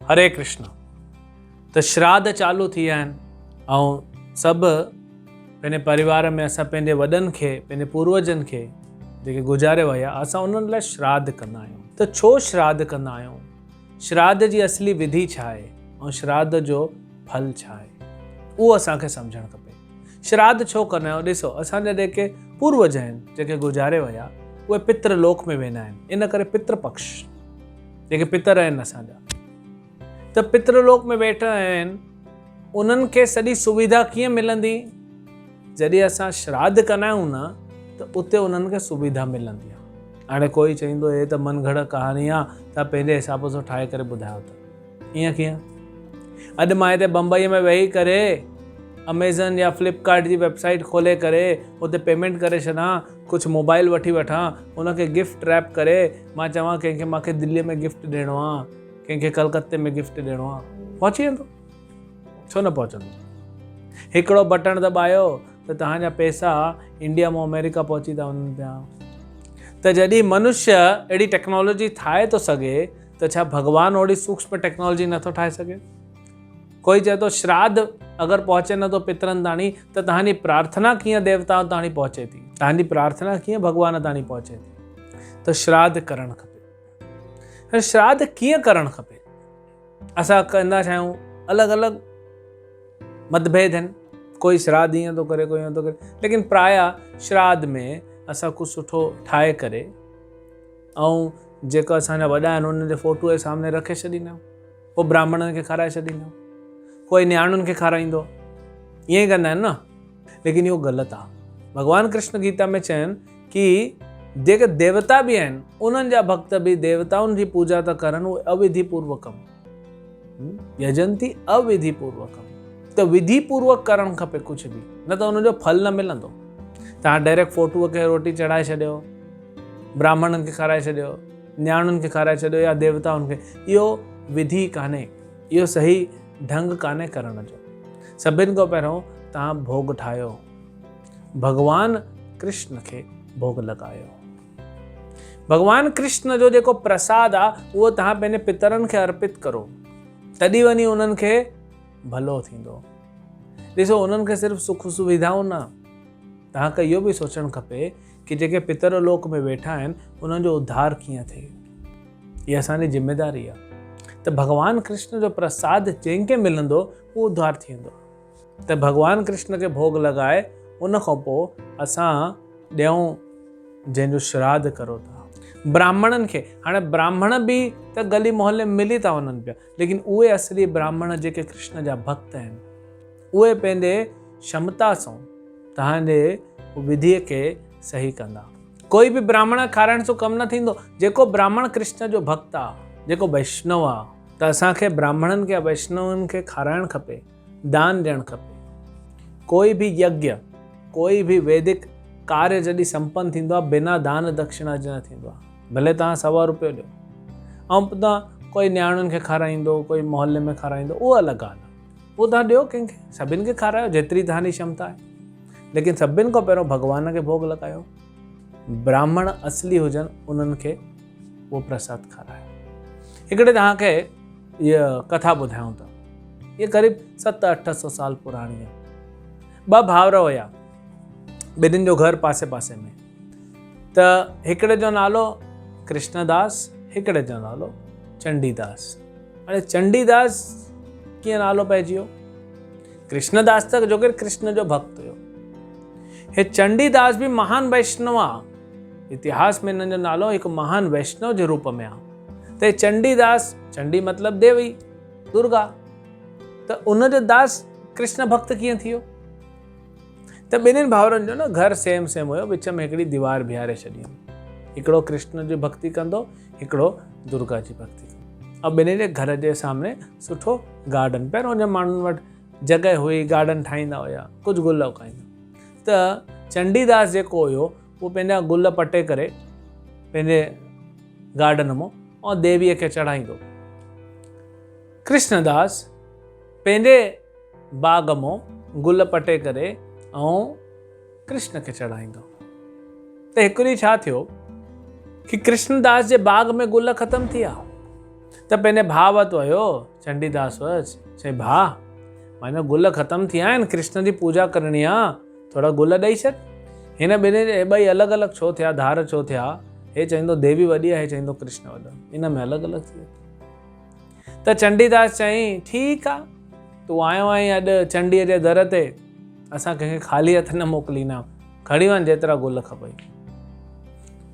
हरे कृष्ण। त श्राद्ध चालू थी विया आहिनि ऐं सभु पंहिंजे परिवार में असां पंहिंजे वॾनि खे, पंहिंजे पूर्वजनि खे जेके गुज़ारे विया, असां उन्हनि लाइ श्राद्ध कंदा आहियूं। त छो श्राद्ध कंदा आहियूं? श्राद्ध जी असली विधि छा आहे ऐं श्राद्ध जो फल छा आहे, उहो असांखे सम्झणु खपे। श्राद्ध छो कंदा आहियूं? ॾिसो, असांजा जेके पूर्वज आहिनि, जेके गुज़ारे विया, उहे पितृलोक में वेंदा आहिनि। इन करे पितृपक्ष, जेके पितर आहिनि असांजा, त पितृलोक में वेठा आहिनि, उन्हनि खे सॼी सुविधा कीअं मिलंदी? जॾहिं असां श्राद्ध कंदा आहियूं न, त उते उन्हनि खे सुविधा मिलंदी आहे। हाणे कोई चईंदो हे त मनगढ़ कहाणी आहे, तव्हां पंहिंजे हिसाब सां ठाहे करे ॿुधायो त ईअं कीअं? अॼु मां हिते बम्बईअ में वेही करे अमेज़न या फ्लिपकार्ट जी वेबसाइट खोले करे उते पेमेंट करे छॾां, कुझु मोबाइल वठी वठां, उनखे गिफ्ट रैप करे मां चवां कंहिंखे मूंखे दिल्लीअ में गिफ्ट ॾियणो आहे, कंहिंखे कलकत्ते में गिफ्ट ॾियणो आहे, पहुची वेंदो? छो न पहुचंदो? हिकिड़ो बटण दॿायो त तव्हांजा पैसा इंडिया मां अमेरिका पहुची था वञनि पिया। त जॾहिं मनुष्य अहिड़ी टेक्नोलॉजी ठाहे थो सघे, त छा भॻवानु ओड़ी सूक्ष्म टेक्नोलॉजी नथो ठाहे सघे? कोई चए थो श्राद्ध अगरि पहुचे नथो पितरनि ताणी, त तव्हांजी प्रार्थना कीअं देवताउनि ताणी पहुचे थी, तव्हांजी प्रार्थना कीअं भॻवान ताणी पहुचे थी? त श्राद्ध करणु खपे। श्राद्ध कीअं करणु खपे? असां कंदा छा आहियूं? अलॻि अलॻि मतभेद आहिनि। कोई श्राद्ध ईअं थो करे, कोई ईअं थो करे, लेकिन प्राय श्राद्ध में असां कुझु सुठो ठाहे करे ऐं जेका असांजा वॾा आहिनि उन्हनि जे फोटूअ जे सामने रखे छॾींदा आहियूं, पोइ ब्राह्मणनि खे खाराए छॾींदा आहियूं, कोई न्याणियुनि खे खाराईंदो, ईअं ई कंदा आहिनि न। लेकिन इहो ग़लति आहे। भॻवानु कृष्ण गीता में चवनि कि जेके देवता बि आहिनि, उन्हनि जा भक्त बि देवताउनि जी पूजा था करनि, उहे अविधिपूर्वकम यजंती अविधिपूर्वकम। त विधिपूर्वक करणु खपे कुझु बि, न त उनजो फल न मिलंदो। तव्हां डायरेक्ट फोटूअ खे रोटी चढ़ाए छॾियो, ब्राह्मणनि खे खाराए छॾियो, न्याणियुनि खे खाराए छॾियो या देवताउनि खे, इहो विधि कान्हे, इहो सही ढंग कान्हे करण जो। सभिनि खां पहिरियों तव्हां भोग ठाहियो, भॻवानु कृष्ण खे भोग लॻायो। भॻवानु कृष्ण जो जेको प्रसाद आहे, उहो तव्हां पंहिंजे पितरनि खे अर्पित करो, तॾहिं वञी उन्हनि खे भलो थींदो। ॾिसो, उन्हनि खे सिर्फ़ु सुख सुविधाऊं न, तव्हांखे इहो बि सोचणु खपे कि जेके पितर लोक में वेठा आहिनि, उन्हनि जो उद्धार कीअं थिए। इहा असांजी ज़िम्मेदारी आहे। त भॻवानु कृष्ण जो प्रसाद जंहिंखे मिलंदो, उहो उद्धार थी वेंदो। त भॻवानु कृष्ण खे भोग लॻाए उन खां पोइ असां ॾियूं जंहिंजो श्राद्ध करो था। ब्राह्मणनि खे, हाणे ब्राह्मण बि त गली मोहल्ले में मिली था वञनि पिया, लेकिन उहे असली ब्राह्मण जेके कृष्ण जा भक्त आहिनि, उहे पंहिंजे क्षमता सां तव्हांजे विधिअ खे सही कंदा। कोई बि ब्राह्मण खाराइण सां कमु न थींदो। जेको ब्राह्मण कृष्ण जो भक्त आहे, जेको वैष्णव आहे, त असांखे ब्राह्मणनि खे, वैष्णवनि खे खाराइणु खपे, दान ॾियणु खपे। कोई बि यज्ञ, कोई बि वैदिक कार्य जॾहिं संपन्न थींदो आहे, बिना दान दक्षिणा जे न थींदो आहे। भले तव्हां 100 रुपयो ॾियो ऐं तव्हां कोई न्याणियुनि खे खाराईंदो, कोई मोहल्ले में खाराईंदो, उहो अलॻि ॻाल्हि आहे। उहो तव्हां ॾियो कंहिंखे, सभिनि खे खारायो जेतिरी तव्हांजी क्षमता आहे, लेकिन सभिनि खां पहिरियों भॻवान खे भोग लॻायो। ब्राह्मण असली हुजनि, उन्हनि खे उहो प्रसाद खारायो। हिकिड़े तव्हांखे इहा कथा ॿुधायूं था, इहा क़रीब 700-800 साल पुराणी आहे। 2 भाउर हुया, ॿिन्हिनि जो घर पासे पासे में। त हिकिड़े जो नालो कृष्णदास, हिकिड़े जो नालो चंडीदास। हाणे चंडीदास कीअं नालो पइजी वियो? कृष्णदास त जो कि कृष्ण जो भक्त हुयो। हे चंडीदास बि महान वैष्णव आहे। इतिहास में हिननि जो नालो हिकु महान वैष्णव जे रूप में आहे। त चंडीदास, चंडी मतिलबु देवी, दुर्गा, त उनजो दास कृष्ण भक्त कीअं थियो? त ॿिन्हिनि भाउरनि जो न घर सेम सेम हुयो, विच में हिकिड़ी दीवार बीहारे छॾी। हिकिड़ो कृष्ण जी भक्ति कंदो, हिकिड़ो दुर्गा जी भक्ति कंदो। ऐं ॿिन्हिनि जे घर जे सामने सुठो गार्डन, पहिरियों जे माण्हुनि वटि जॻह हुई, गार्डन ठाहींदा हुया, कुझु गुल उगाईंदा। त चंडीदास जेको हुयो, उहो पंहिंजा गुल पटे करे पंहिंजे गार्डन मां ऐं देवीअ खे चढ़ाईंदो। कृष्णदास पंहिंजे बाग मां गुल पटे करे ऐं कृष्ण खे चढ़ाईंदो। त हिकु ॾींहुं छा थियो कि कृष्णदास जे बाग में गुल ख़तम थी विया त पंहिंजे भाउ वटि वियो चंडीदास वटि, चई भाउ मां गुल ख़तम थी विया आहिनि, कृष्ण जी पूजा करणी आहे, थोरा गुल ॾेई छॾ। हिन ॿई अलॻि अलॻि छो थिया, धार छो थिया? हे चवंदो देवी वॾी आहे, हे चवंदो कृष्ण वॾो, इन में अलॻि अलॻि थी वियो। त चंडीदास चई ठीकु आहे, तूं आयो आहीं अॼु चंडीअ जे दर ते, असां कंहिंखे ख़ाली हथ न मोकिलींदा, खणी वञ जेतिरा गुल खपई।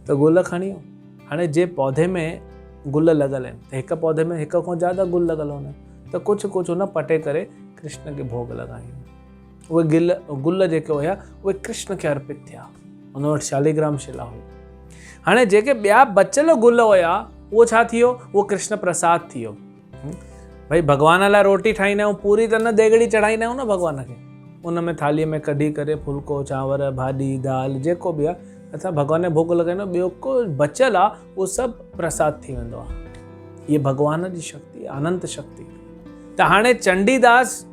त गुल खणी वियो। हाणे जे पौधे में गुल लॻल आहिनि त हिकु पौधे में हिक खां ज़्यादा गुल लॻल हूंदा आहिनि, त कुझु कुझु हुन पटे करे कृष्ण खे भोग लॻायूं। उहे गुल जेके हुया उहे कृष्ण खे अर्पित थिया। हुन वटि शालिग्राम शिला हुई। हाणे जेके ॿिया बचियल गुल हुया उहो छा थी वियो? उहो कृष्ण प्रसाद थी वियो। भई भॻवान लाइ रोटी ठाहींदा आहियूं, पूरी त न देगड़ी चढ़ाईंदा आहियूं न भॻवान खे, उन में थालीअ में कढी करे फुल्को चांवर भाॼी दाल जेको बि आहे असां भॻवान जो भोग लॻाईंदा आहियूं, ॿियो को बचियल आहे उहो सभु प्रसाद थी वेंदो आहे। इहे भॻवान जी शक्ति, अनंत शक्ति। त हाणे चंडीदास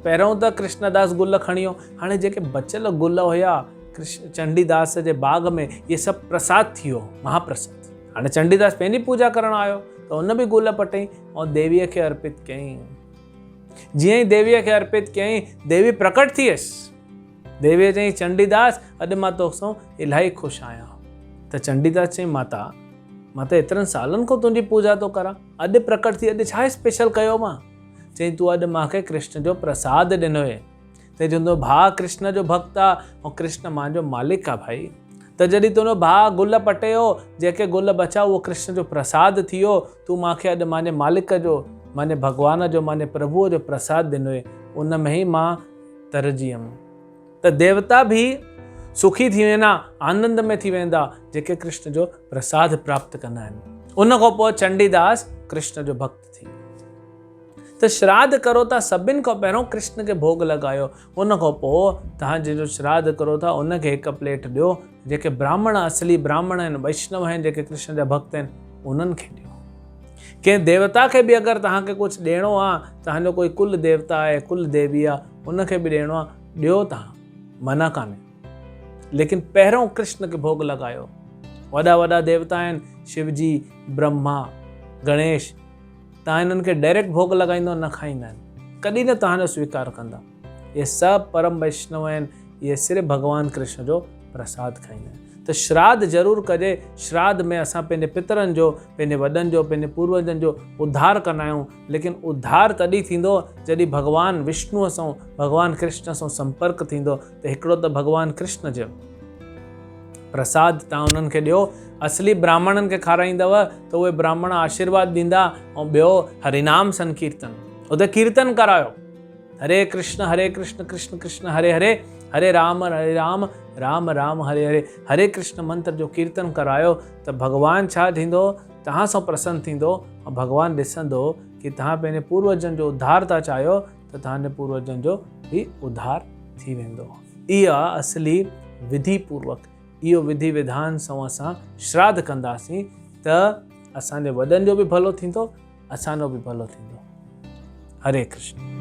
पहिरियों त कृष्णदास गुल खणी वियो, हाणे जेके बचियल गुल हुया चंडीदास जे बाग में इहे सभु प्रसाद थी वियो, महाप्रसाद। हाणे चंडीदास पंहिंजी पूजा करणु आयो त हुन बि गुल पटई ऐं देवीअ खे अर्पित कयईं। जीअं ई देवीअ खे अर्पित कयईं, देवी प्रकट थी वियसि। देवीअ चई चंडीदास अॼु मां तोसां इलाही ख़ुशि आहियां। त चंडीदास चई माता मां त एतिरनि सालनि खां तुंहिंजी पूजा थो करां, अॼु प्रकट थी, अॼु छा स्पेशल कयो मां? चई तूं अॼु मूंखे कृष्ण जो प्रसाद ॾिनो आहे। त चवंदो भाउ कृष्ण जो भक्त आहे ऐं कृष्ण मुंहिंजो मालिक आहे भाई। त जॾहिं तुंहिंजो भाउ गुल पटियो, जेके गुल बचा उहो कृष्ण जो प्रसाद थी वियो, तूं मूंखे अॼु मुंहिंजे मालिक जो, मुंहिंजे भॻवान जो, मुंहिंजे प्रभुअ जो प्रसाद ॾिनो आहे, उन में ई मां तरजी वियुमि। त देवता बि सुखी थी वेंदा, आनंद में थी वेंदा जेके कृष्ण जो प्रसाद प्राप्त कंदा आहिनि। उन खां पोइ चंडीदास कृष्ण जो भक्त थी वियो। त श्राद्ध करो था सभिनि खां पहिरियों कृष्ण खे भोग लॻायो। उन खां पोइ तव्हां जंहिंजो श्राद्ध करो था उनखे हिकु प्लेट ॾियो। जेके ब्राह्मण असली ब्राह्मण आहिनि, वैष्णव आहिनि, जेके कृष्ण जा भक्त आहिनि, उन्हनि खे ॾियो। कंहिं देवता खे बि अगरि तव्हांखे कुझु ॾियणो आहे, तव्हांजो कोई कुल देवता आहे, कुल देवी आहे, उनखे बि ॾियणो आहे, ॾियो तव्हां, मना कान्हे। लेकिन पहिरियों कृष्ण खे भोग लॻायो। वॾा वॾा देवता आहिनि, शिवजी, ब्रह्मा, गणेश, तव्हां हिननि खे डायरेक्ट भोग लॻाईंदो न खाईंदा आहिनि, कॾहिं न तव्हांजो स्वीकार कंदा। इहे सभु परम वैष्णव आहिनि, इहे सिर्फ़ु भॻवानु कृष्ण जो प्रसाद खाईंदा आहिनि। त श्राद्ध ज़रूरु कजे। श्राद्ध में असां पंहिंजे पितरनि जो, पंहिंजे वॾनि जो, पंहिंजे पूर्वजनि जो उद्धार कंदा आहियूं। लेकिन उद्धार तॾहिं थींदो जॾहिं भॻवानु विष्णुअ सां, भॻवानु कृष्ण सां संपर्क थींदो। त हिकिड़ो त भॻवानु कृष्ण जो प्रसाद तव्हां उन्हनि खे ॾियो। असली ब्राह्मणनि खे खाराईंदव त उहे ब्राह्मण आशीर्वाद ॾींदा। ऐं ॿियो हरिनाम संकीर्तन, उते कीर्तन करायो, हरे कृष्ण कृष्ण कृष्ण हरे हरे, हरे राम राम राम हरे हरे, हरे कृष्ण मंत्र जो कीर्तन करायो। त भॻवानु छा थींदो? तव्हां सां प्रसन्न थींदो ऐं भॻवानु ॾिसंदो कि तव्हां पंहिंजे पूर्वजनि जो उद्धार था चाहियो त तव्हांजे पूर्वजनि जो बि उद्धार थी वेंदो। इहा असली विधि पूर्वक, इहो विधि विधान सां असां श्राद्ध कंदासीं त असांजे वॾनि जो बि भलो थींदो, असांजो बि भलो थींदो। हरे कृष्ण।